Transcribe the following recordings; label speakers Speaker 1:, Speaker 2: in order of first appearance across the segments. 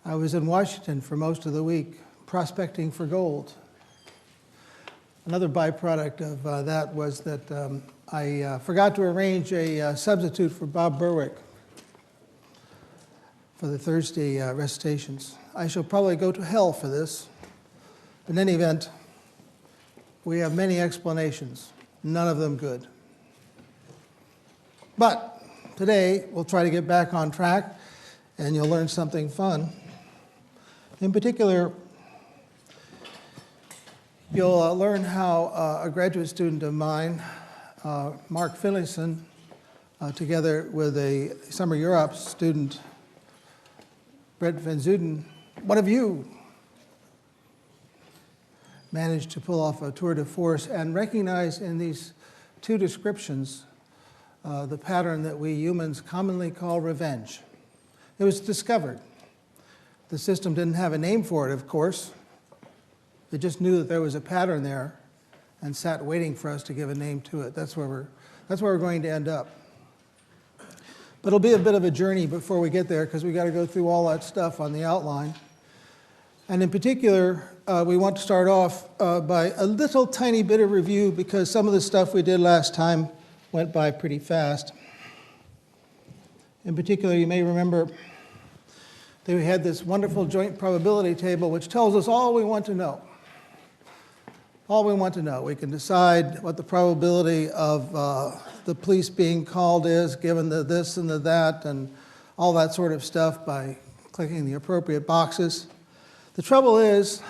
Speaker 1: I was in Washington for most of the week prospecting for gold. Another byproduct of that was that I forgot to arrange a substitute for Bob Berwick for the Thursday recitations. I shall probably go to hell for this. In any event, we have many explanations, none of them good. But today, we'll try to get back on track, and you'll learn something fun. In particular, you'll learn how a graduate student of mine, Mark Finlayson, together with a summer Europe student, Brett Van Zuden, one of you, managed to pull off a tour de force and recognize in these two descriptions the pattern that we humans commonly call revenge. It was discovered. The system didn't have a name for it, of course. It just knew that there was a pattern there and sat waiting for us to give a name to it. That's where we're going to end up. But it'll be a bit of a journey before we get there because we've got to go through all that stuff on the outline. And in particular, we want to start off by a little tiny bit of review because some of the stuff we did last time went by pretty fast. In particular, you may remember that we had this wonderful joint probability table which tells us all we want to know. All we want to know. We can decide what the probability of the police being called is given the this and the that and all that sort of stuff by clicking the appropriate boxes. The trouble is,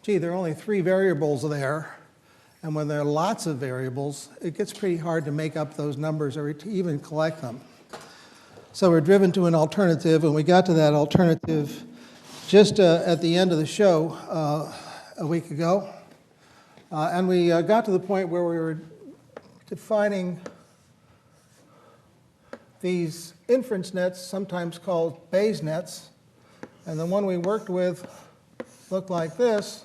Speaker 1: gee, there are only 3 variables there, and when there are lots of variables, it gets pretty hard to make up those numbers or to even collect them. So we're driven to an alternative, and we got to that alternative just at the end of the show a week ago. And we got to the point where we were defining these inference nets, sometimes called Bayes nets. And the one we worked with looked like this.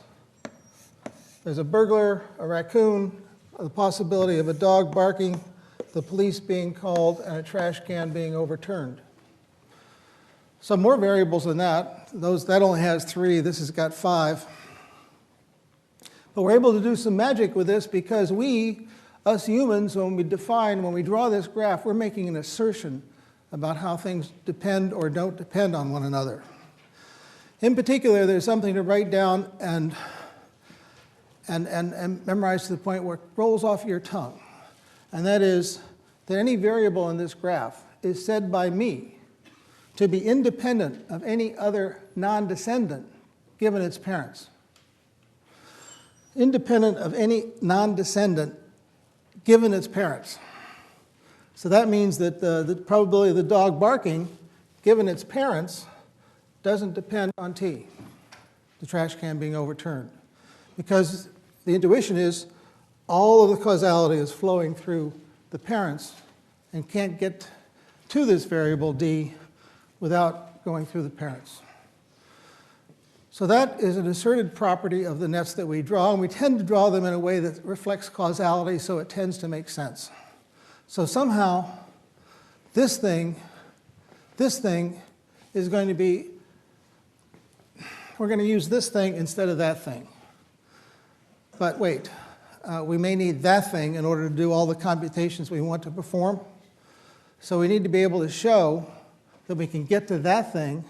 Speaker 1: There's a burglar, a raccoon, the possibility of a dog barking, the police being called, and a trash can being overturned. Some more variables than that. That only has 3. This has got 5. But we're able to do some magic with this because we, us humans, when we draw this graph, we're making an assertion about how things depend or don't depend on one another. In particular, there's something to write down and memorize to the point where it rolls off your tongue. And that is that any variable in this graph is said by me to be independent of any other non-descendant given its parents. Independent of any non-descendant given its parents. So that means that the probability of the dog barking given its parents doesn't depend on T, the trash can being overturned. Because the intuition is all of the causality is flowing through the parents and can't get to this variable D without going through the parents. So that is an asserted property of the nets that we draw, and we tend to draw them in a way that reflects causality, so it tends to make sense. So somehow, this thing is going to be, we're going to use this thing instead of that thing. But wait, we may need that thing in order to do all the computations we want to perform. So we need to be able to show that we can get to that thing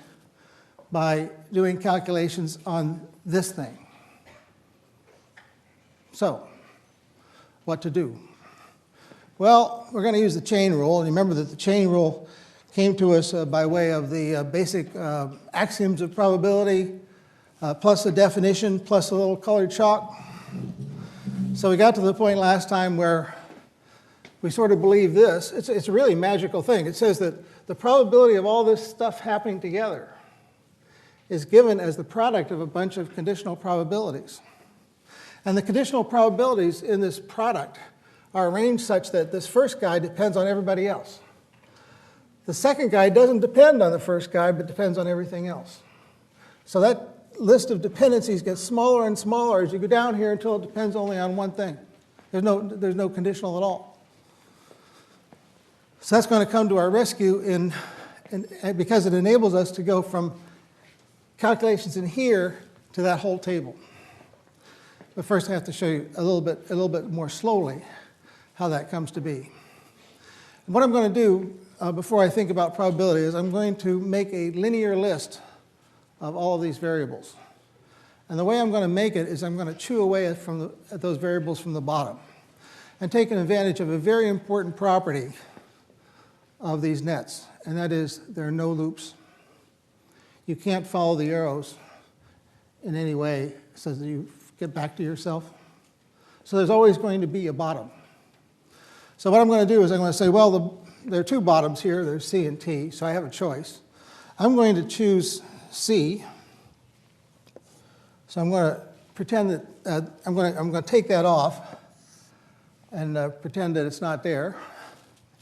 Speaker 1: by doing calculations on this thing. So, what to do? Well, we're going to use the chain rule. And remember that the chain rule came to us by way of the basic axioms of probability, plus a definition, plus a little colored chalk. So we got to the point last time where we sort of believe this. It's a really magical thing. It says that the probability of all this stuff happening together is given as the product of a bunch of conditional probabilities. And the conditional probabilities in this product are arranged such that this first guy depends on everybody else. The second guy doesn't depend on the first guy, but depends on everything else. So that list of dependencies gets smaller and smaller as you go down here until it depends only on one thing. There's no conditional at all. So that's going to come to our rescue because it enables us to go from calculations in here to that whole table. But first I have to show you a little bit more slowly how that comes to be. And what I'm going to do before I think about probability is I'm going to make a linear list of all of these variables. And the way I'm going to make it is I'm going to chew away at those variables from the bottom and take advantage of a very important property of these nets, and that is there are no loops. You can't follow the arrows in any way so that you get back to yourself. So there's always going to be a bottom. So what I'm going to do is I'm going to say, well, there are two bottoms here. There's C and T, so I have a choice. I'm going to choose C. So I'm going to pretend that I'm going to take that off and pretend that it's not there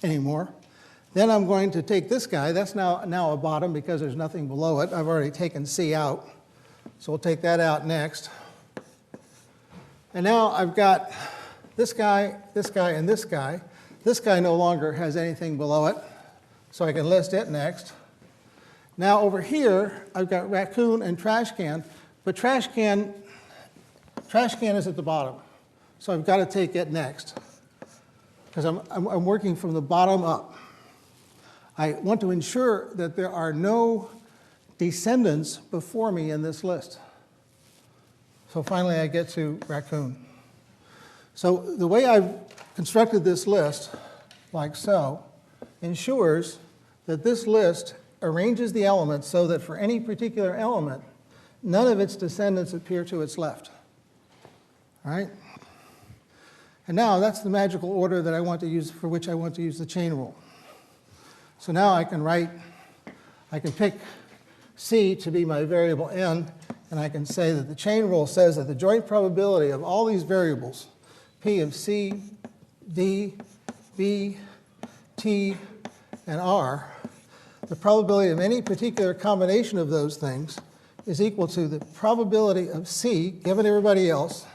Speaker 1: anymore. Then I'm going to take this guy. That's now a bottom because there's nothing below it. I've already taken C out. So we'll take that out next. And now I've got this guy, and this guy. This guy no longer has anything below it, so I can list it next. Now over here, I've got raccoon and trash can, but trash can is at the bottom, so I've got to take it next because I'm working from the bottom up. I want to ensure that there are no descendants before me in this list. So finally I get to raccoon. So the way I've constructed this list, like so, ensures that this list arranges the elements so that for any particular element, none of its descendants appear to its left. All right? And now that's the magical order that I want to use, for which I want to use the chain rule. So now I can pick C to be my variable n, and I can say that the chain rule says that the joint probability of all these variables, P of C, D, B, T, and R, the probability of any particular combination of those things is equal to the probability of C given everybody else.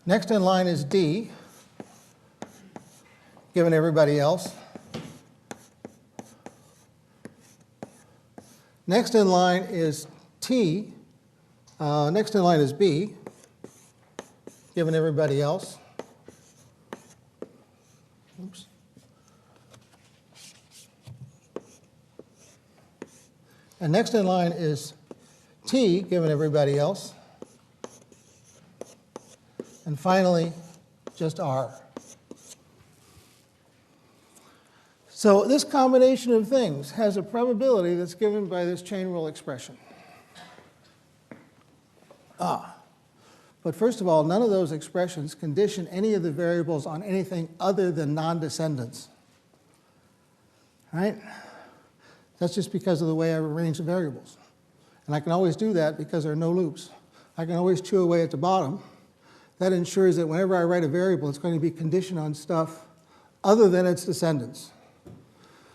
Speaker 1: Next in line is D, given everybody else. Next in line is T. Next in line is B, given everybody else. Oops. And next in line is T, given everybody else. And finally, just R. So this combination of things has a probability that's given by this chain rule expression. But first of all, none of those expressions condition any of the variables on anything other than non-descendants. Right? That's just because of the way I arrange the variables. And I can always do that because there are no loops. I can always chew away at the bottom. That ensures that whenever I write a variable, it's going to be conditioned on stuff other than its descendants.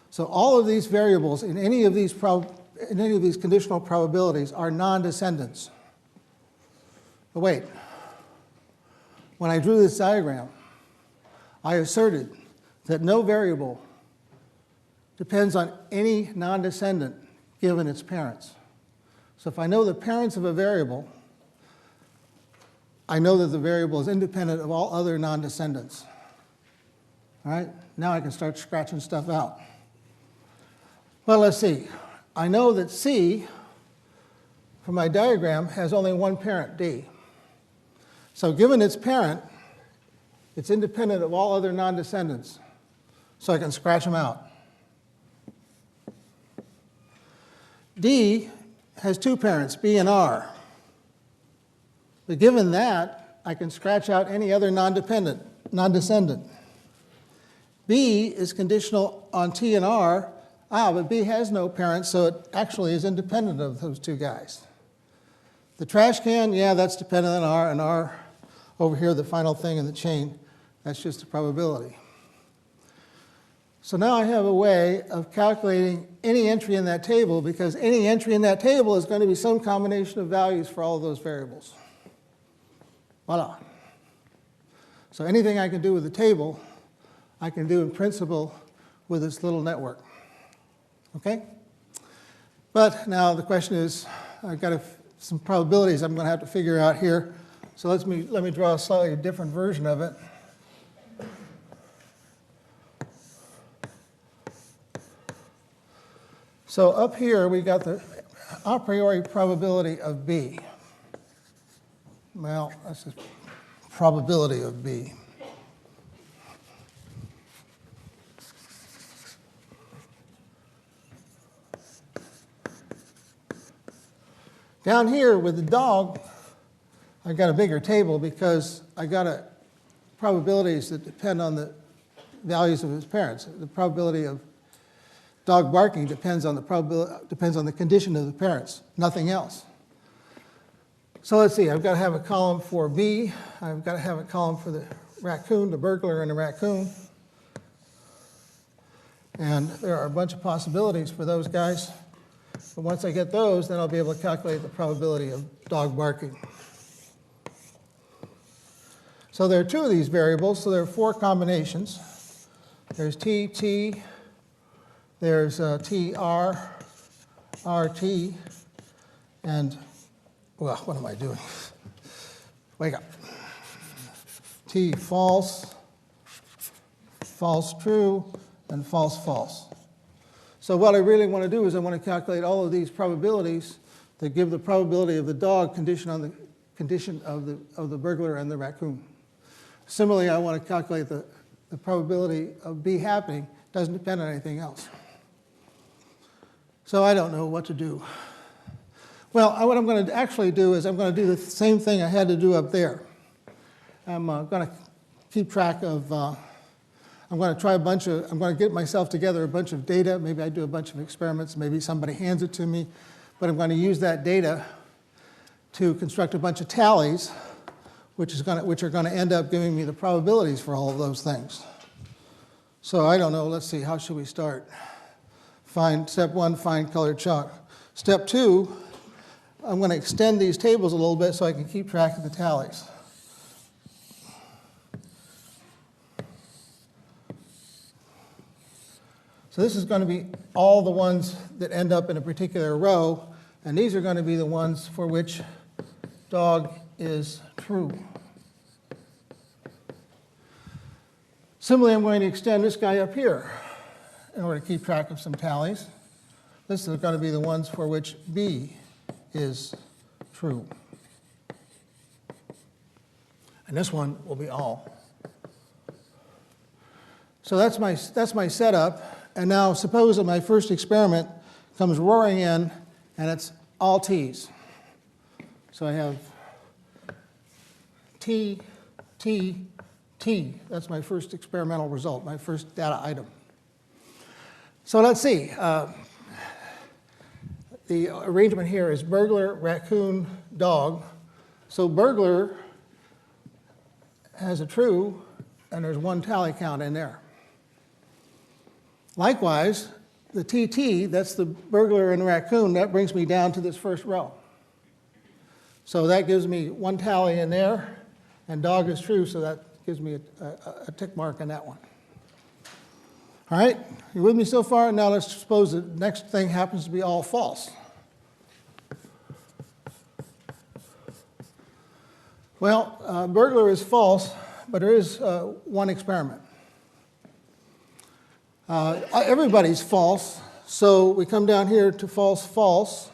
Speaker 1: So all of these variables in any of these conditional probabilities are non-descendants. But wait, when I drew this diagram, I asserted that no variable depends on any non-descendant given its parents. So if I know the parents of a variable, I know that the variable is independent of all other non-descendants. All right, now I can start scratching stuff out. Well, let's see. I know that C, from my diagram, has only one parent, D. So given its parent, it's independent of all other non-descendants. So I can scratch them out. D has two parents, B and R. But given that, I can scratch out any other non-descendant. B is conditional on T and R. But B has no parents, so it actually is independent of those two guys. The trash can, yeah, that's dependent on R, and R over here, the final thing in the chain, that's just a probability. So now I have a way of calculating any entry in that table, because any entry in that table is going to be some combination of values for all of those variables. Voila. So anything I can do with the table, I can do in principle with this little network. Okay? But now the question is, I've got some probabilities I'm going to have to figure out here. So let me draw a slightly different version of it. So up here, we got the a priori probability of B. Well, that's the probability of B. Down here with the dog, I've got a bigger table because I got probabilities that depend on the values of his parents. The probability of dog barking depends on the condition of the parents, nothing else. So let's see, I've got to have a column for B. I've got to have a column for the raccoon, the burglar and the raccoon. And there are a bunch of possibilities for those guys. But once I get those, then I'll be able to calculate the probability of dog barking. So there are two of these variables, so there are four combinations. There's T, T, there's TR, RT, and, well, what am I doing? Wake up. T false, false true, and false false. So what I really want to do is I want to calculate all of these probabilities that give the probability of the dog condition on the condition of the burglar and the raccoon. Similarly, I want to calculate the probability of B happening. It doesn't depend on anything else. So I don't know what to do. Well, what I'm going to actually do is I'm going to do the same thing I had to do up there. I'm going to keep track of, I'm going to get myself together a bunch of data. Maybe I do a bunch of experiments. Maybe somebody hands it to me. But I'm going to use that data to construct a bunch of tallies, which are going to end up giving me the probabilities for all of those things. So I don't know. Let's see. How should we start? Step one, find colored chalk. Step two, I'm going to extend these tables a little bit so I can keep track of the tallies. So this is going to be all the ones that end up in a particular row, and these are going to be the ones for which dog is true. Similarly, I'm going to extend this guy up here in order to keep track of some tallies. This is going to be the ones for which B is true. And this one will be all. So that's my setup. And now suppose that my first experiment comes roaring in and it's all T's. So I have T, T, T. That's my first experimental result, my first data item. So let's see. The arrangement here is burglar, raccoon, dog. So burglar has a true, and there's one tally count in there. Likewise, the TT, that's the burglar and the raccoon, that brings me down to this first row. So that gives me one tally in there, and dog is true, so that gives me a tick mark in that one. All right, you with me so far? Now let's suppose the next thing happens to be all false. Well, burglar is false, but there is one experiment. Everybody's false, so we come down here to false, false,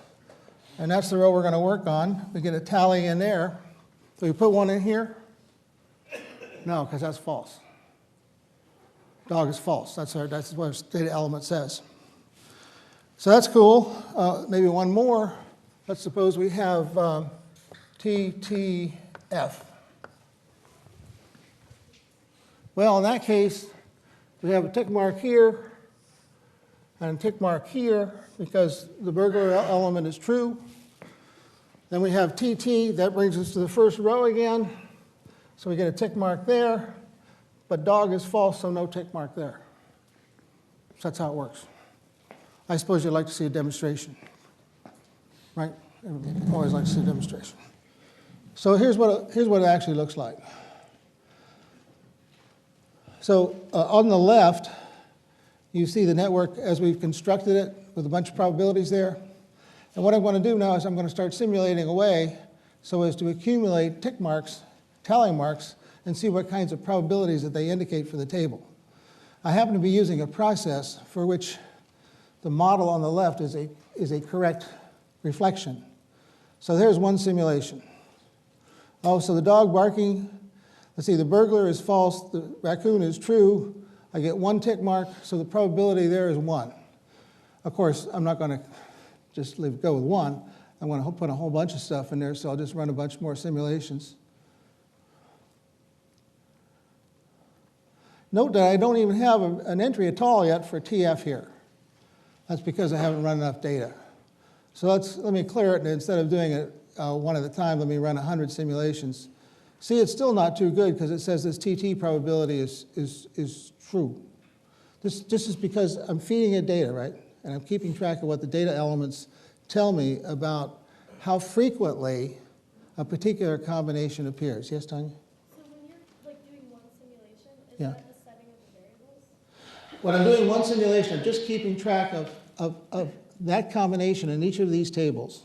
Speaker 1: and that's the row we're going to work on. We get a tally in there. So we put one in here? No, because that's false. Dog is false. That's what our data element says. So that's cool. Maybe one more. Let's suppose we have TTF. Well, in that case, we have a tick mark here and a tick mark here because the burglar element is true. Then we have TT. That brings us to the first row again. So we get a tick mark there. But dog is false, so no tick mark there. So that's how it works. I suppose you'd like to see a demonstration, right? Everybody always likes to see a demonstration. So here's what it actually looks like. So on the left You see the network as we've constructed it with a bunch of probabilities there. And what I'm going to do now is I'm going to start simulating away so as to accumulate tick marks, tally marks, and see what kinds of probabilities that they indicate for the table. I happen to be using a process for which the model on the left is a correct reflection. So there's one simulation. Oh, so the dog barking, let's see, the burglar is false, the raccoon is true. I get one tick mark, so the probability there is 1. Of course, I'm not going to just go with 1. I'm going to put a whole bunch of stuff in there, so I'll just run a bunch more simulations. Note that I don't even have an entry at all yet for TF here. That's because I haven't run enough data. So let me clear it, and instead of doing it one at a time, let me run 100 simulations. See, it's still not too good because it says this TT probability is true. This is because I'm feeding it data, right? And I'm keeping track of what the data elements tell me about how frequently a particular combination appears. Yes, Tanya?
Speaker 2: So when you're doing one simulation, is
Speaker 1: Yeah.
Speaker 2: that the setting of the variables?
Speaker 1: When I'm doing one simulation, I'm just keeping track of that combination in each of these tables,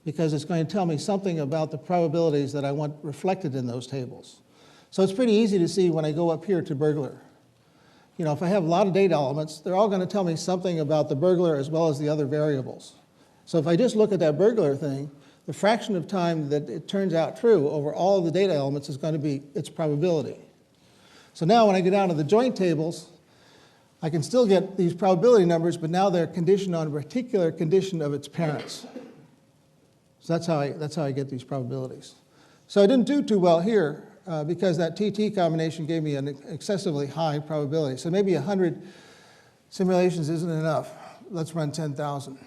Speaker 1: because it's going to tell me something about the probabilities that I want reflected in those tables. So it's pretty easy to see when I go up here to burglar. You know, if I have a lot of data elements, they're all going to tell me something about the burglar as well as the other variables. So if I just look at that burglar thing, the fraction of time that it turns out true over all of the data elements is going to be its probability. So now when I go down to the joint tables, I can still get these probability numbers, but now they're conditioned on a particular condition of its parents. So that's how I get these probabilities. So I didn't do too well here because that TT combination gave me an excessively high probability. So maybe 100 simulations isn't enough. Let's run 10,000.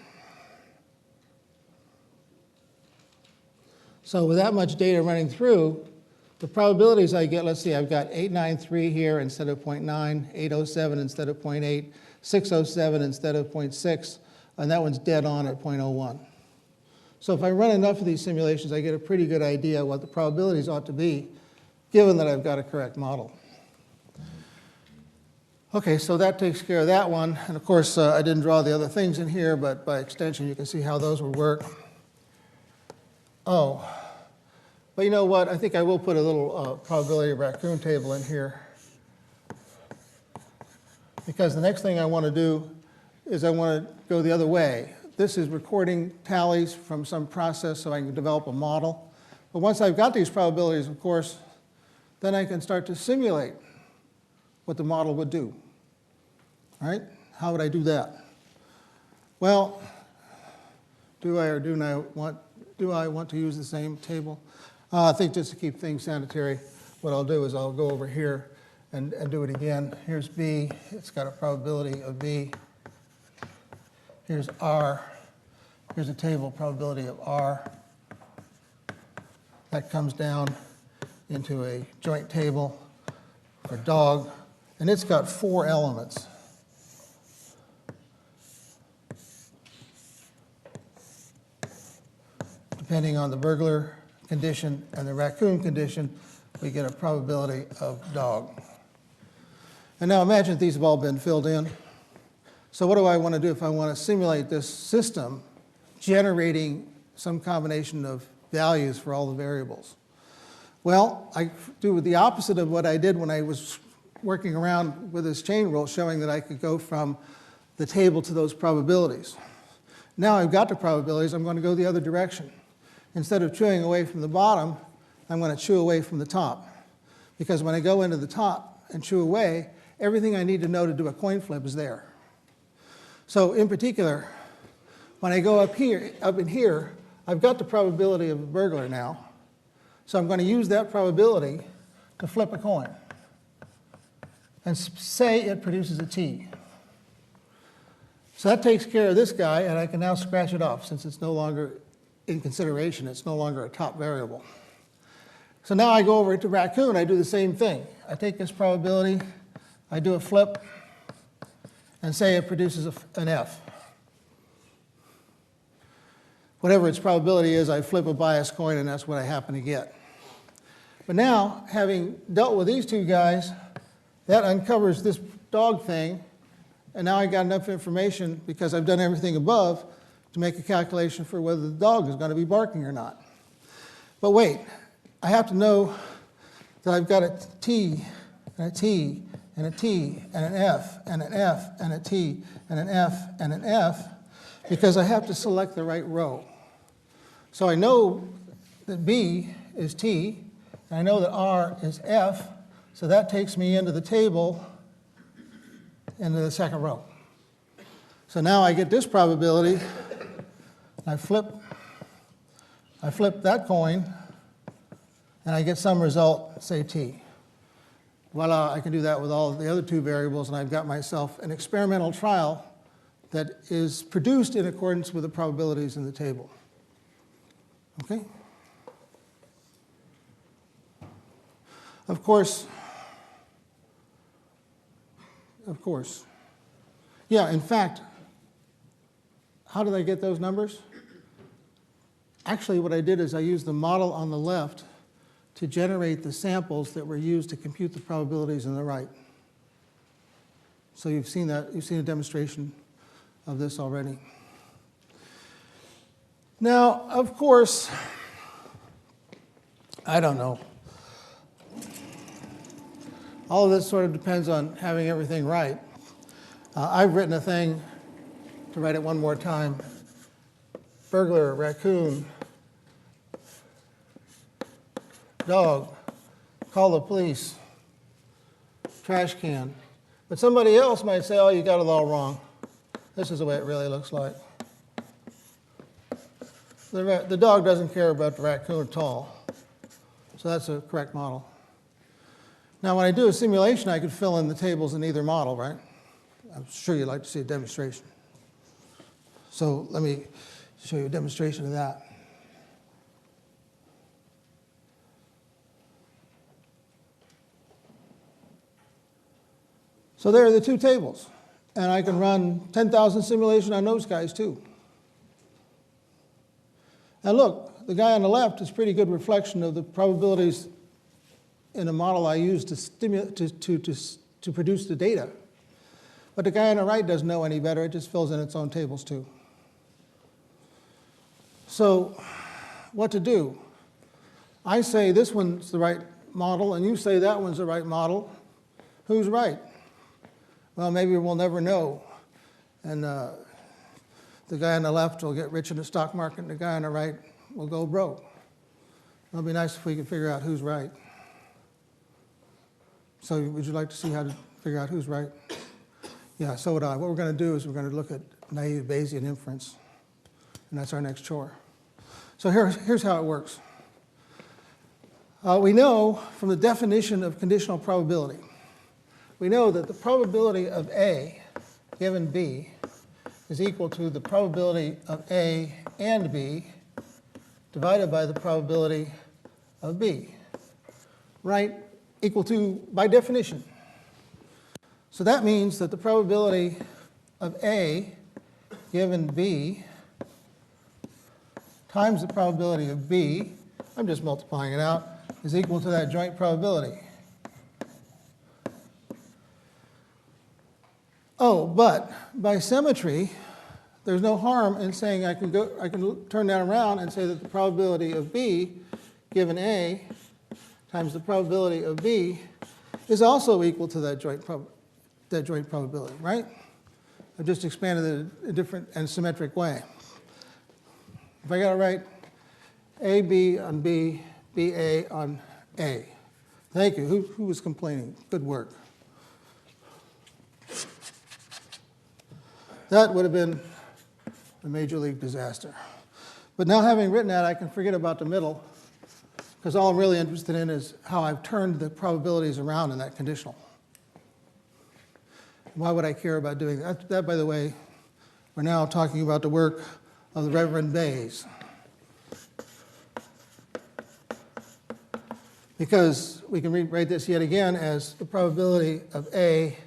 Speaker 1: So with that much data running through, the probabilities I get, let's see, I've got 893 here instead of 0.9, 807 instead of 0.8, 607 instead of 0.6, and that one's dead on at 0.01. So if I run enough of these simulations, I get a pretty good idea what the probabilities ought to be, given that I've got a correct model. Okay, so that takes care of that one. And of course, I didn't draw the other things in here, but by extension, you can see how those would work. Oh, but you know what? I think I will put a little probability of raccoon table in here, because the next thing I want to do is I want to go the other way. This is recording tallies from some process so I can develop a model. But once I've got these probabilities, of course, then I can start to simulate what the model would do. All right? How would I do that? Well, do I want to use the same table? I think just to keep things sanitary, what I'll do is I'll go over here and do it again. Here's B. It's got a probability of B. Here's R. Here's a table probability of R. That comes down into a joint table for dog, and it's got 4 elements. Depending on the burglar condition and the raccoon condition, we get a probability of dog. And now imagine these have all been filled in. So what do I want to do if I want to simulate this system generating some combination of values for all the variables? Well, I do the opposite of what I did when I was working around with this chain rule, showing that I could go from the table to those probabilities. Now I've got the probabilities, I'm going to go the other direction. Instead of chewing away from the bottom, I'm going to chew away from the top. Because when I go into the top and chew away, everything I need to know to do a coin flip is there. So in particular, when I go up in here, I've got the probability of a burglar now. So I'm going to use that probability to flip a coin and say it produces a T. So that takes care of this guy, and I can now scratch it off since it's no longer in consideration. It's no longer a top variable. So now I go over to raccoon. I do the same thing. I take this probability, I do a flip, and say it produces an F. Whatever its probability is, I flip a biased coin, and that's what I happen to get. But now, having dealt with these two guys, that uncovers this dog thing, And now I got enough information, because I've done everything above, to make a calculation for whether the dog is going to be barking or not. But wait, I have to know that I've got a T and a T and a T and an F and an F and a T and an F and an F, because I have to select the right row. So I know that B is T, and I know that R is F, so that takes me into the table, into the second row. So now I get this probability. I flip that coin, and I get some result, say T. Voila, I can do that with all the other two variables, and I've got myself an experimental trial that is produced in accordance with the probabilities in the table. Okay? Of course. Yeah, in fact, how did I get those numbers? Actually, what I did is I used the model on the left to generate the samples that were used to compute the probabilities on the right. So you've seen that, you've seen a demonstration of this already. Now, of course, I don't know. All of this sort of depends on having everything right. I've written a thing, to write it one more time: burglar, raccoon, dog, call the police, trash can. But somebody else might say, oh, you got it all wrong. This is the way it really looks like. The dog doesn't care about the raccoon at all. So that's a correct model. Now, when I do a simulation, I could fill in the tables in either model, right? I'm sure you'd like to see a demonstration. So let me show you a demonstration of that. So there are the two tables. And I can run 10,000 simulation on those guys, too. And look, the guy on the left is a pretty good reflection of the probabilities in a model I use to produce the data. But the guy on the right doesn't know any better. It just fills in its own tables, too. So what to do? I say this one's the right model, and you say that one's the right model. Who's right? Well, maybe we'll never know. And the guy on the left will get rich in the stock market, and the guy on the right will go broke. It'll be nice if we could figure out who's right. So would you like to see how to figure out who's right? Yeah, so would I. What we're going to do is we're going to look at naive Bayesian inference, and that's our next chore. So here's how it works. We know from the definition of conditional probability, we know that the probability of A given B is equal to the probability of A and B divided by the probability of B, right? Equal to, by definition. So that means that the probability of A given B times the probability of B, I'm just multiplying it out, is equal to that joint probability. Oh, but by symmetry, there's no harm in saying I can turn that around and say that the probability of B given A times the probability of B is also equal to that joint probability, right? I've just expanded it in a different and symmetric way. If I got it right, AB on B, BA on A. Thank you. Who was complaining? Good work. That would have been a major league disaster. But now having written that, I can forget about the middle, because all I'm really interested in is how I've turned the probabilities around in that conditional. Why would I care about doing that? That, by the way, we're now talking about the work of the Reverend Bayes. Because we can rewrite this yet again as the probability of A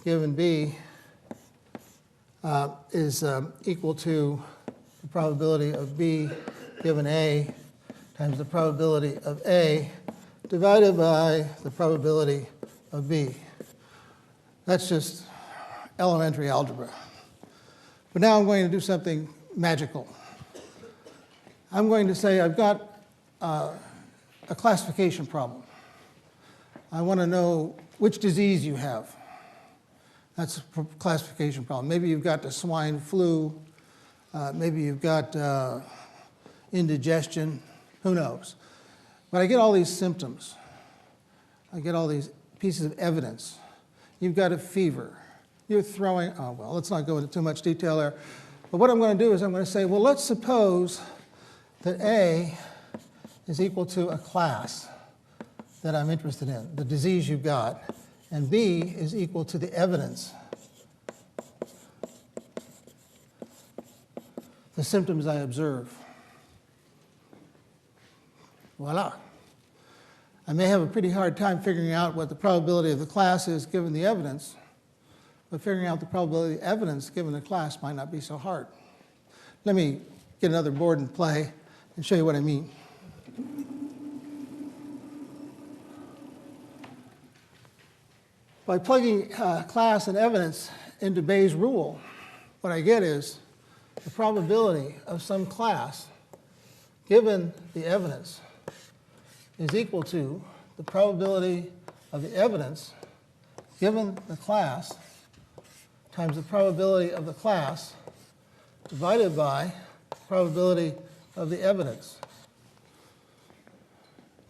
Speaker 1: given B is equal to the probability of B given A times the probability of A divided by the probability of B. That's just elementary algebra. But now I'm going to do something magical. I'm going to say I've got a classification problem. I want to know which disease you have. That's a classification problem. Maybe you've got the swine flu. Maybe you've got indigestion. Who knows? But I get all these symptoms. I get all these pieces of evidence. You've got a fever. You're throwing, oh, well, let's not go into too much detail there. But what I'm going to do is I'm going to say, well, let's suppose that A is equal to a class that I'm interested in, the disease you've got, and B is equal to the evidence, the symptoms I observe. Voila. I may have a pretty hard time figuring out what the probability of the class is given the evidence, but figuring out the probability of the evidence given the class might not be so hard. Let me get another board and play and show you what I mean. By plugging class and evidence into Bayes' rule, what I get is the probability of some class given the evidence is equal to the probability of the evidence given the class times the probability of the class divided by the probability of the evidence.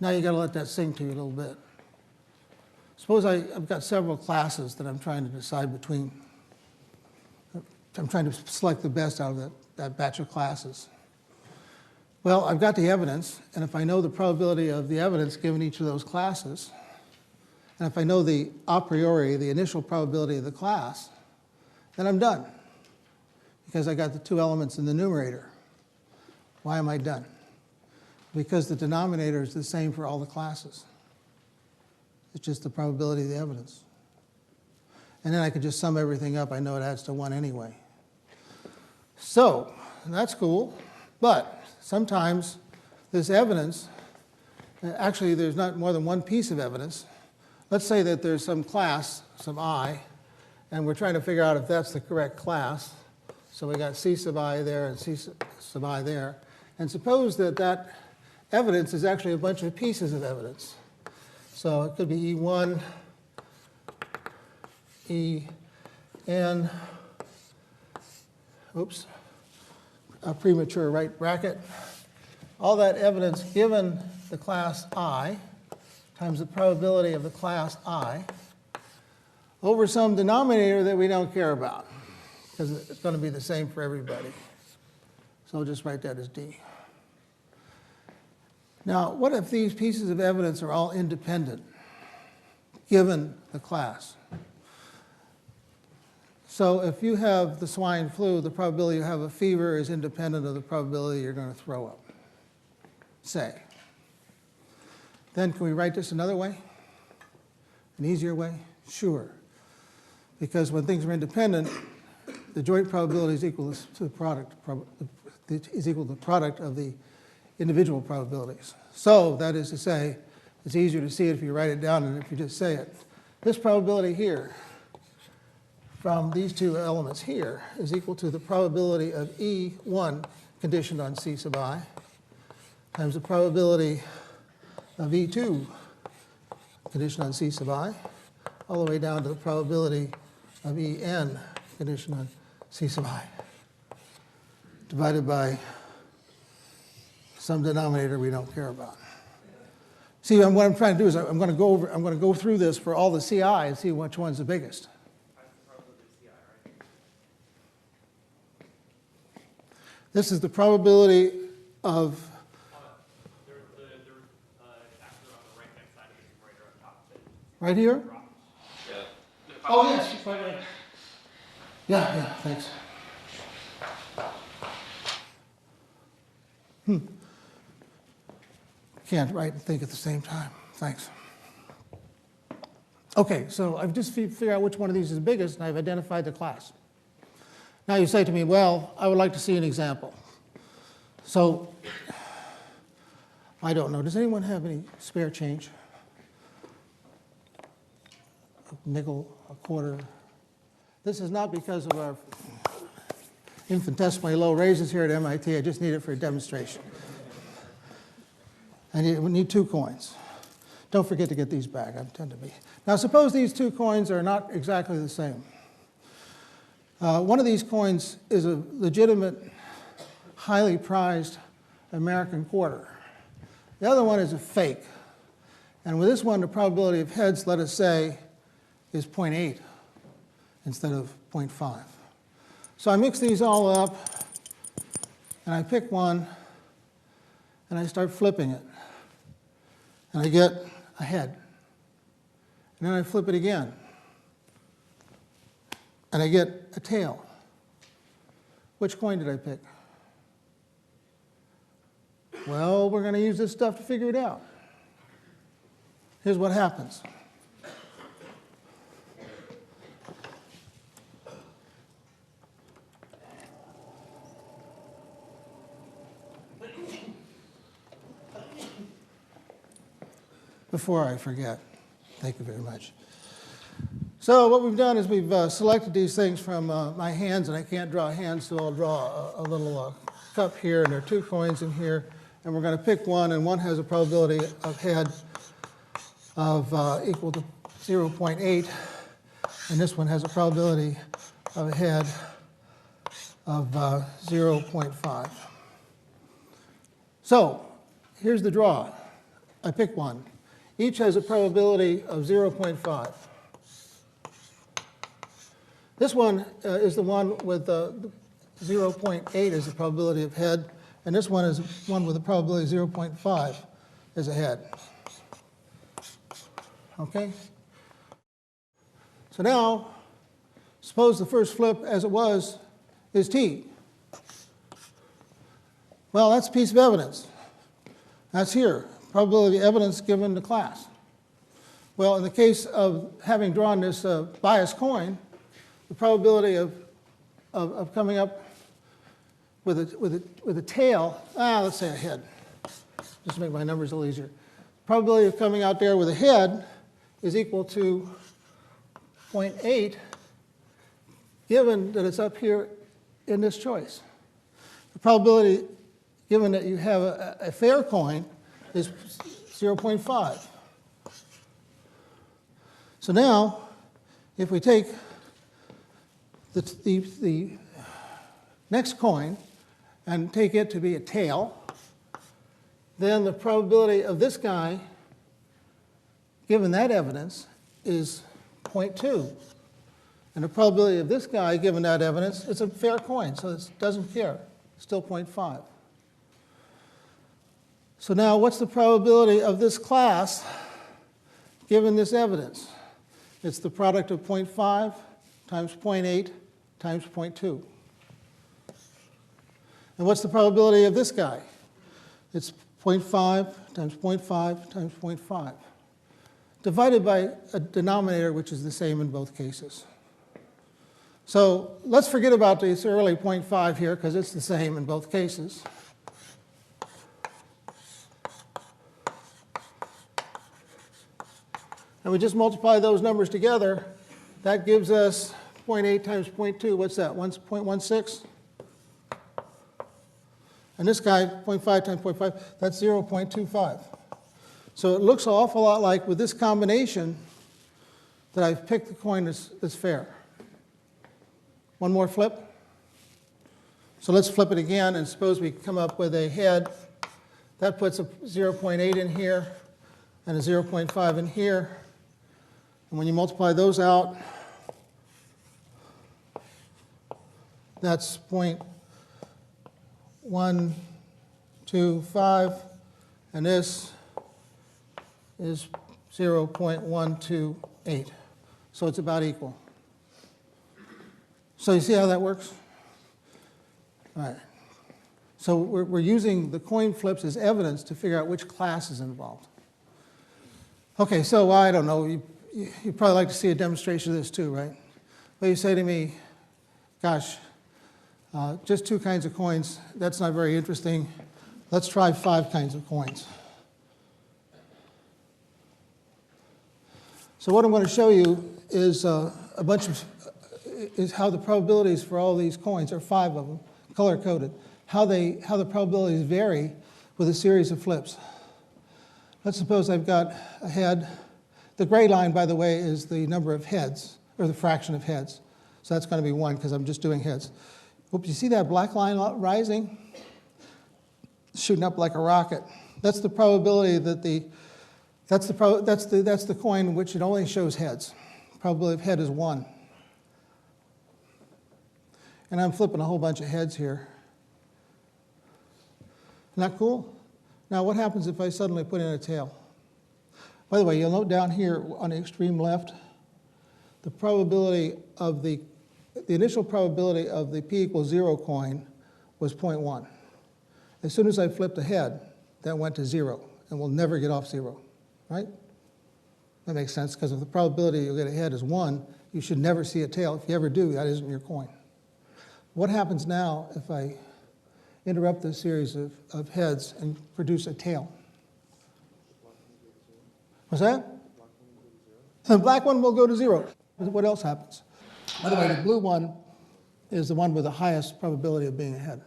Speaker 1: Now you've got to let that sink to you a little bit. Suppose I've got several classes that I'm trying to decide between. I'm trying to select the best out of that batch of classes. Well, I've got the evidence, and if I know the probability of the evidence given each of those classes, and if I know the a priori, the initial probability of the class, then I'm done, because I got the two elements in the numerator. Why am I done? Because the denominator is the same for all the classes. It's just the probability of the evidence. And then I could just sum everything up. I know it adds to 1 anyway. So that's cool, but sometimes this evidence, actually there's not more than one piece of evidence. Let's say that there's some class, some I, and we're trying to figure out if that's the correct class. So we got C sub I there and C sub I there. And suppose that that evidence is actually a bunch of pieces of evidence. So it could be E1, En, oops, a premature right bracket. All that evidence given the class I times the probability of the class I over some denominator that we don't care about, because it's going to be the same for everybody. So I'll just write that as D. Now, what if these pieces of evidence are all independent, given the class? So if you have the swine flu, the probability you have a fever is independent of the probability you're going to throw up, say. Then can we write this another way? An easier way? Sure. Because when things are independent, the joint probability is equal to the product, is equal to the product of the individual probabilities. So that is to say, it's easier to see it if you write it down than if you just say it. This probability here from these two elements here is equal to the probability of E1 conditioned on C sub I times the probability of E2 conditioned on C sub I all the way down to the probability of En conditioned on C sub I divided by some denominator we don't care about. See, what I'm trying to do is I'm going to go through this for all the CI and see which one's the biggest. This is the probability of.
Speaker 3: There's chapter on the right-hand side of the numerator on top of it.
Speaker 1: Right here?
Speaker 3: Yeah.
Speaker 1: Oh, yes. Right. Yeah, thanks. Can't write and think at the same time. Thanks. Okay, so I've just figured out which one of these is biggest, and I've identified the class. Now you say to me, well, I would like to see an example. So, I don't know. Does anyone have any spare change? A nickel, a quarter? This is not because of our infinitesimally low raises here at MIT. I just need it for a demonstration. We need 2 coins. Don't forget to get these back. I tend to be. Now, suppose these 2 coins are not exactly the same. One of these coins is a legitimate, highly prized American quarter. The other one is a fake. And with this one, the probability of heads, let us say, is 0.8 instead of 0.5. So I mix these all up, and I pick one, and I start flipping it. And I get a head. And then I flip it again, and I get a tail. Which coin did I pick? Well, we're going to use this stuff to figure it out. Here's what happens. Before I forget, thank you very much. So what we've done is we've selected these things from my hands, and I can't draw hands, so I'll draw a little cup here, and there are 2 coins in here, and we're going to pick one, and one has a probability of head of equal to 0.8, and this one has a probability of a head of 0.5. So here's the draw. I pick one. Each has a probability of 0.5. This one is the one with 0.8 as the probability of head, and this one is one with a probability of 0.5 as a head. Okay? So now, suppose the first flip, as it was, is T. Well, that's a piece of evidence. That's here. Probability of evidence given to class. Well, in the case of having drawn this biased coin, the probability of coming up with a tail, let's say a head, just to make my numbers a little easier. Probability of coming out there with a head is equal to 0.8, given that it's up here in this choice. The probability, given that you have a fair coin, is 0.5. So now, if we take the next coin and take it to be a tail, then the probability of this guy, given that evidence, is 0.2. And the probability of this guy, given that evidence, it's a fair coin, so it doesn't care. It's still 0.5. So now, what's the probability of this class given this evidence? It's the product of 0.5 times 0.8 times 0.2. And what's the probability of this guy? It's 0.5 times 0.5 times 0.5, divided by a denominator which is the same in both cases. So let's forget about this early 0.5 here, because it's the same in both cases. And we just multiply those numbers together. That gives us 0.8 times 0.2. What's that? 1.16? And this guy, 0.5 times 0.5, that's 0.25. So it looks an awful lot like, with this combination, that I've picked the coin that's fair. One more flip. So let's flip it again, and suppose we come up with a head. That puts a 0.8 in here and a 0.5 in here. And when you multiply those out, that's 0.125, and this is 0.128. So it's about equal. So you see how that works? All right. So we're using the coin flips as evidence to figure out which class is involved. Okay, so I don't know. You'd probably like to see a demonstration of this too, right? Well, you say to me, gosh, just 2 kinds of coins, that's not very interesting. Let's try 5 kinds of coins. So what I'm going to show you is a bunch of is how the probabilities for all these coins, or 5 of them, color-coded, how the probabilities vary with a series of flips. Let's suppose I've got a head. The gray line, by the way, is the number of heads, or the fraction of heads. So that's going to be 1 because I'm just doing heads. Oops, you see that black line rising? Shooting up like a rocket. That's the probability that that's the coin which it only shows heads. Probability of head is 1. And I'm flipping a whole bunch of heads here. Isn't that cool? Now what happens if I suddenly put in a tail? By the way, you'll note down here on the extreme left, the probability of the initial probability of the p equals 0 coin was 0.1. As soon as I flipped a head, that went to 0, and we'll never get off 0, right? That makes sense, because if the probability you'll get a head is 1, you should never see a tail. If you ever do, that isn't your coin. What happens now if I interrupt this series of heads and produce a tail? What's that? The black one will go to 0. What else happens? By the way, the blue one is the one with the highest probability of being a head.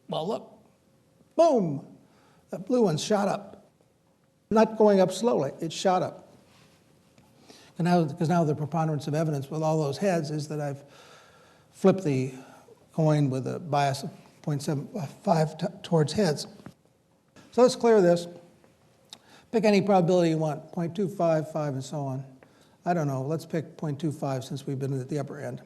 Speaker 1: Well, look. Boom! That blue one shot up. Not going up slowly, it shot up. Because now the preponderance of evidence with all those heads is that I've flipped the coin with a bias of 0.75 towards heads. So let's clear this. Pick any probability you want, 0.25, 5, and so on. I don't know, let's pick 0.25 since we've been at the upper end.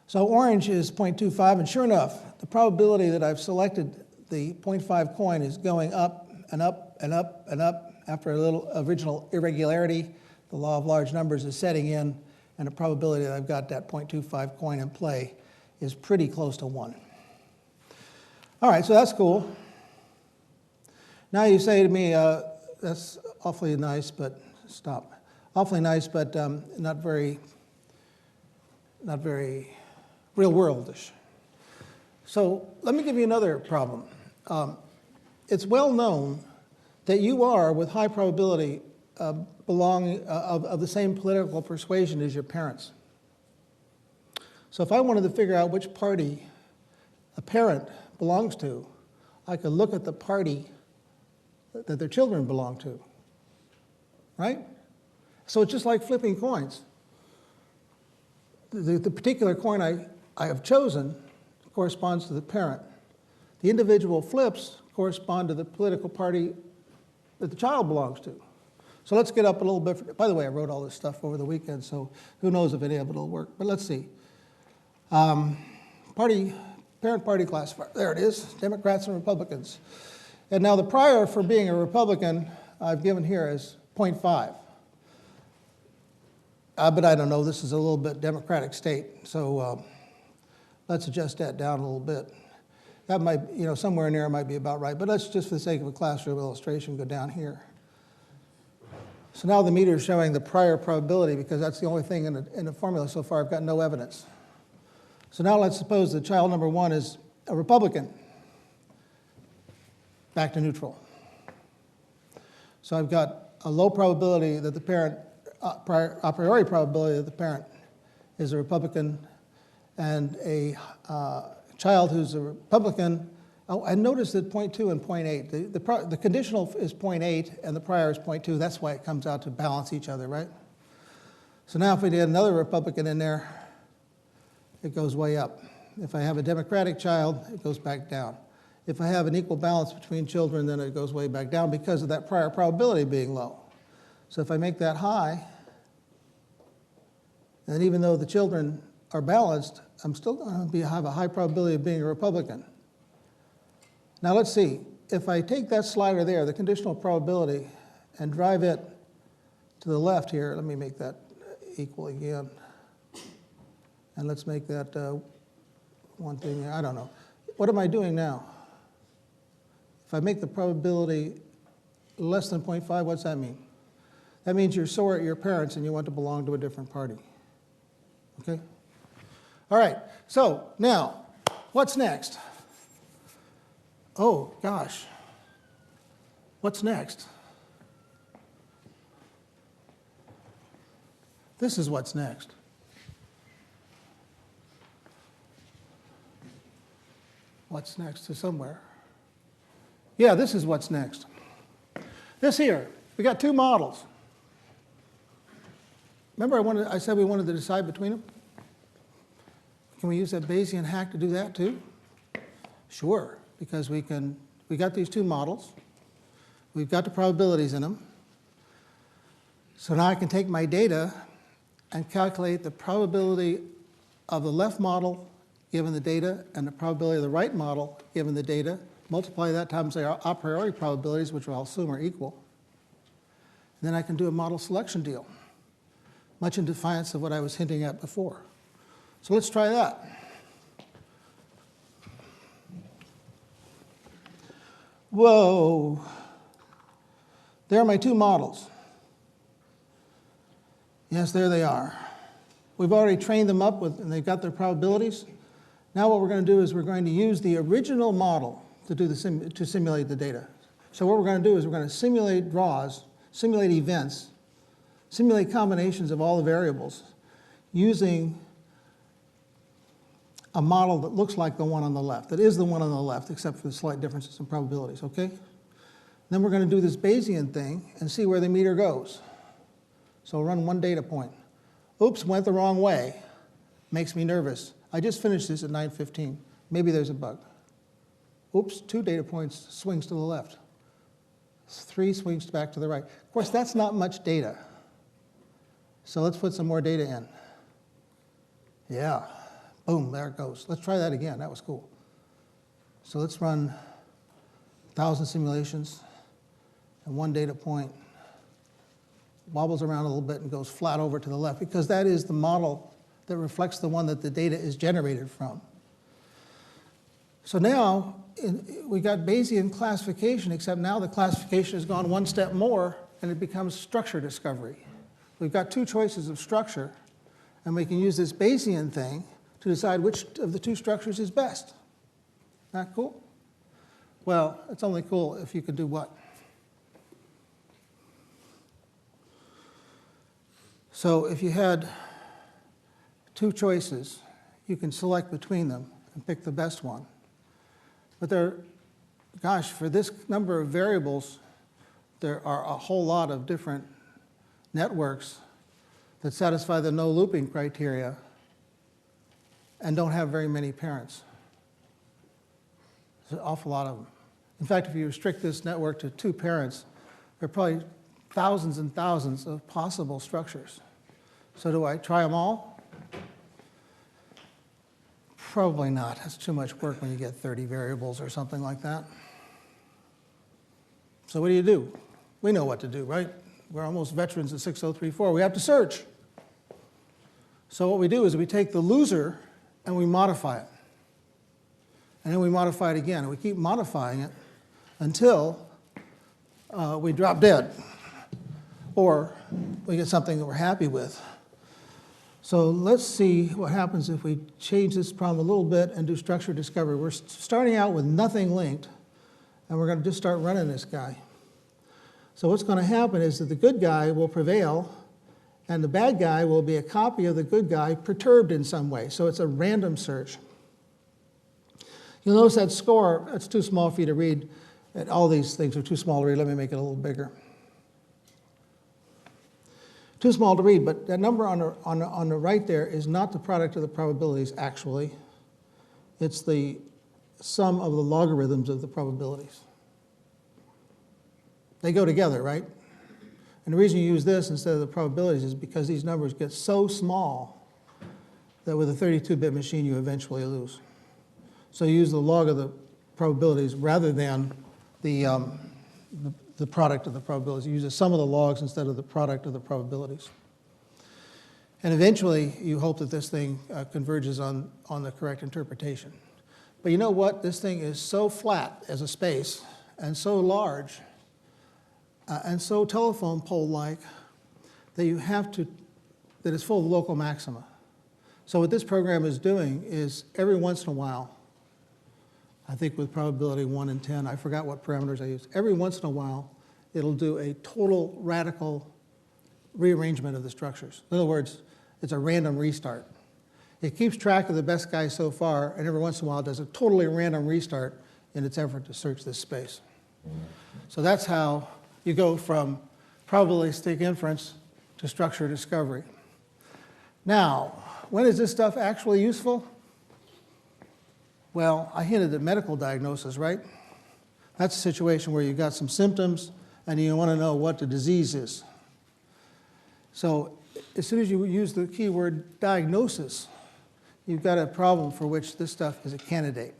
Speaker 1: So orange is 0.25, and sure enough, the probability that I've selected the 0.5 coin is going up and up and up and up. After a little original irregularity, the law of large numbers is setting in, and the probability that I've got that 0.25 coin in play is pretty close to 1. All right, so that's cool. Now you say to me, that's awfully nice, but stop. Awfully nice, but not very real worldish. So let me give you another problem. It's well known that you are, with high probability, belonging of the same political persuasion as your parents. So if I wanted to figure out which party a parent belongs to, I could look at the party that their children belong to, right? So it's just like flipping coins. The particular coin I have chosen corresponds to the parent. The individual flips correspond to the political party that the child belongs to. So let's get up a little bit. By the way, I wrote all this stuff over the weekend, so who knows if any of it will work. But let's see. Parent party classifier. There it is, Democrats and Republicans. And now the prior for being a Republican I've given here is 0.5. But I don't know, this is a little bit Democratic state, so let's adjust that down a little bit. That might, somewhere in there might be about right, but let's just for the sake of a classroom illustration go down here. So now the meter is showing the prior probability because that's the only thing in the formula so far. I've got no evidence. So now let's suppose that child number 1 is a Republican. Back to neutral. So I've got a low probability that the parent, a priori probability that the parent is a Republican, and a child who's a Republican. Oh, I noticed that 0.2 and 0.8. The conditional is 0.8 and the prior is 0.2. That's why it comes out to balance each other, right? So now if we did another Republican in there, it goes way up. If I have a Democratic child, it goes back down. If I have an equal balance between children, then it goes way back down because of that prior probability being low. So if I make that high, then even though the children are balanced, I'm still going to have a high probability of being a Republican. Now let's see. If I take that slider there, the conditional probability, and drive it to the left here, let me make that equal again. And let's make that one thing, I don't know. What am I doing now? If I make the probability less than 0.5, what's that mean? That means you're sore at your parents and you want to belong to a different party. Okay? All right, so now, what's next? Oh, gosh. What's next? This is what's next. What's next to somewhere? Yeah, this is what's next. This here, we got two models. Remember I said we wanted to decide between them? Can we use that Bayesian hack to do that too? Sure, because we got these two models. We've got the probabilities in them. So now I can take my data and calculate the probability of the left model given the data and the probability of the right model given the data, multiply that times their a priori probabilities, which I'll assume are equal. And then I can do a model selection deal, much in defiance of what I was hinting at before. So let's try that. Whoa. There are my two models. Yes, there they are. We've already trained them up with, and they've got their probabilities. Now what we're going to do is we're going to use the original model to simulate the data. So what we're going to do is we're going to simulate draws, simulate events, simulate combinations of all the variables using a model that looks like the one on the left, that is the one on the left, except for the slight differences in probabilities, okay? Then we're going to do this Bayesian thing and see where the meter goes. So we'll run one data point. Oops, went the wrong way. Makes me nervous. I just finished this at 9:15. Maybe there's a bug. Oops, 2 data points swings to the left. 3 swings back to the right. Of course, that's not much data. So let's put some more data in. Yeah, boom, there it goes. Let's try that again. That was cool. So let's run 1,000 simulations and 1 data point wobbles around a little bit and goes flat over to the left, because that is the model that reflects the one that the data is generated from. So now we got Bayesian classification, except now the classification has gone one step more and it becomes structure discovery. We've got 2 choices of structure, and we can use this Bayesian thing to decide which of the 2 structures is best. Not cool? Well, it's only cool if you can do what? So if you had 2 choices, you can select between them and pick the best one. But gosh, for this number of variables, there are a whole lot of different networks that satisfy the no looping criteria and don't have very many parents. There's an awful lot of them. In fact, if you restrict this network to 2 parents, there are probably thousands and thousands of possible structures. So do I try them all? Probably not. That's too much work when you get 30 variables or something like that. So what do? We know what to do, right? We're almost veterans at 6034. We have to search. So what we do is we take the loser and we modify it. And then we modify it again. And we keep modifying it until we drop dead. Or we get something that we're happy with. So let's see what happens if we change this problem a little bit and do structure discovery. We're starting out with nothing linked, and we're going to just start running this guy. So what's going to happen is that the good guy will prevail, and the bad guy will be a copy of the good guy perturbed in some way. So it's a random search. You'll notice that score, that's too small for you to read. All these things are too small to read. Let me make it a little bigger. Too small to read, but that number on the right there is not the product of the probabilities, actually. It's the sum of the logarithms of the probabilities. They go together, right? And the reason you use this instead of the probabilities is because these numbers get so small that with a 32-bit machine you eventually lose. So you use the log of the probabilities rather than the product of the probabilities. You use the sum of the logs instead of the product of the probabilities. And eventually, you hope that this thing converges on the correct interpretation. But you know what? This thing is so flat as a space and so large and so telephone pole-like that that it's full of local maxima. So what this program is doing is every once in a while, I think with probability 1 in 10, I forgot what parameters I used. Every once in a while, it'll do a total radical rearrangement of the structures. In other words, it's a random restart. It keeps track of the best guys so far, and every once in a while does a totally random restart in its effort to search this space. So that's how you go from probabilistic inference to structure discovery. Now, when is this stuff actually useful? Well, I hinted at medical diagnosis, right? That's a situation where you've got some symptoms and you want to know what the disease is. So as soon as you use the keyword diagnosis, you've got a problem for which this stuff is a candidate.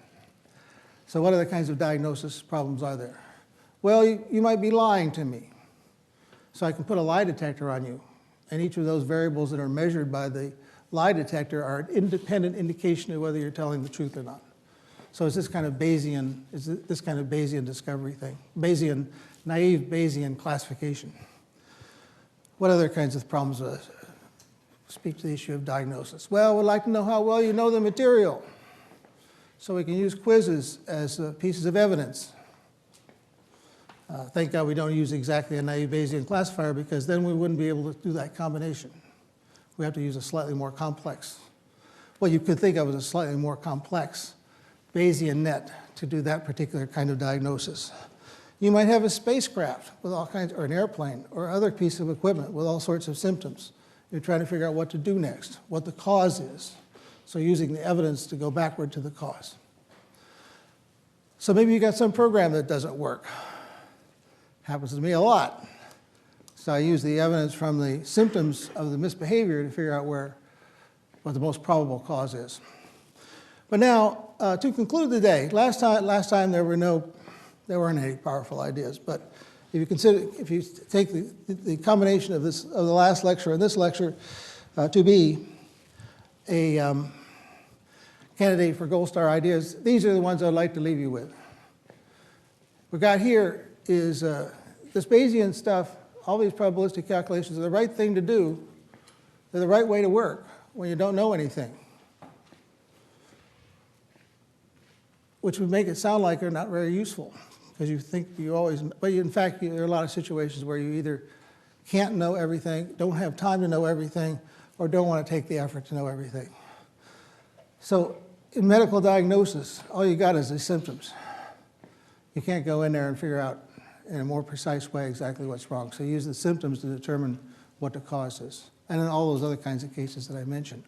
Speaker 1: So what other kinds of diagnosis problems are there? Well, you might be lying to me. So I can put a lie detector on you, and each of those variables that are measured by the lie detector are an independent indication of whether you're telling the truth or not. So it's this kind of Bayesian discovery thing, naive Bayesian classification. What other kinds of problems speak to the issue of diagnosis? Well, we'd like to know how well you know the material. So we can use quizzes as pieces of evidence. Thank God we don't use exactly a naive Bayesian classifier, because then we wouldn't be able to do that combination. We have to use a slightly more complex, what you could think of as a slightly more complex Bayesian net to do that particular kind of diagnosis. You might have a spacecraft with all kinds, or an airplane, or other piece of equipment with all sorts of symptoms. You're trying to figure out what to do next, what the cause is. So using the evidence to go backward to the cause. So maybe you got some program that doesn't work. Happens to me a lot. So I use the evidence from the symptoms of the misbehavior to figure out what the most probable cause is. But now, to conclude the day, last time there weren't any powerful ideas. But if you take the combination of the last lecture and this lecture to be a candidate for gold star ideas, these are the ones I'd like to leave you with. What we got here is this Bayesian stuff. All these probabilistic calculations are the right thing to do. They're the right way to work when you don't know anything, which would make it sound like they're not very useful, because you think you always, but in fact, there are a lot of situations where you either can't know everything, don't have time to know everything, or don't want to take the effort to know everything. So in medical diagnosis, all you got is the symptoms. You can't go in there and figure out in a more precise way exactly what's wrong. So you use the symptoms to determine what the cause is, and in all those other kinds of cases that I mentioned.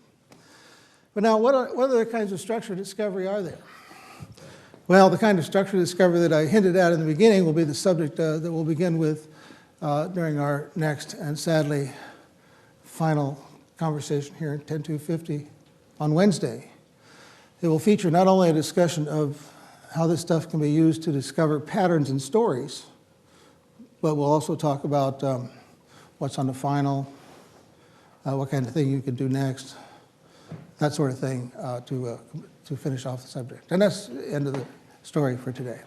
Speaker 1: But now, what other kinds of structured discovery are there? Well, the kind of structured discovery that I hinted at in the beginning will be the subject that we'll begin with during our next and sadly final conversation here at 10:250 on Wednesday. It will feature not only a discussion of how this stuff can be used to discover patterns in stories, but we'll also talk about what's on the final, what kind of thing you can do next, that sort of thing to finish off the subject. And that's the end of the story for today.